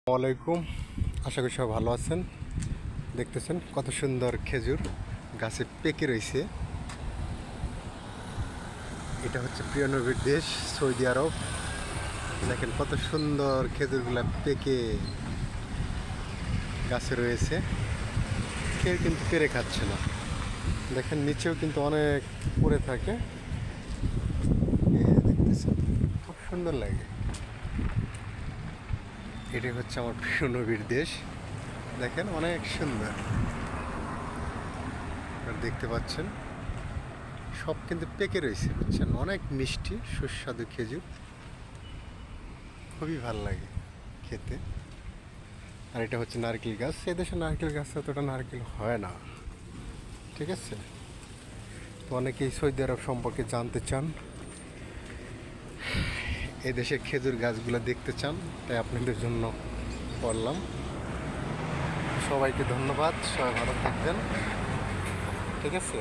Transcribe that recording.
আসসালামাইকুম। আশা করি সবাই ভালো আছেন। দেখতেছেন কত সুন্দর খেজুর গাছে পেকে রয়েছে। এটা হচ্ছে প্রিয় নবীর দেশ সৌদি আরব। দেখেন কত সুন্দর খেজুরগুলা পেকে গাছে রয়েছে, কেউ কিন্তু পেরে খাচ্ছে না। দেখেন নিচেও কিন্তু অনেক পড়ে থাকে। দেখতেছেন খুব সুন্দর লাগে। এটাই হচ্ছে আমার প্রিয় নবীর দেশ। দেখেন অনেক সুন্দর, আপনারা দেখতে পাচ্ছেন সব কিন্তু পেকে রয়েছে, বুঝছেন, অনেক মিষ্টি সুস্বাদু খেজুর, খুবই ভালো লাগে খেতে। আর এটা হচ্ছে নারকেল গাছ। এদেশে নারকেল গাছে অতটা নারকেল হয় না, ঠিক আছে। তো অনেকেই সৌদি আরব সম্পর্কে জানতে চান, এদেশের খেজুর গাছগুলো দেখতে চান, তাই আপনাদের জন্য করলাম। সবাইকে ধন্যবাদ, সবাই ভালো থাকবেন, ঠিক আছে।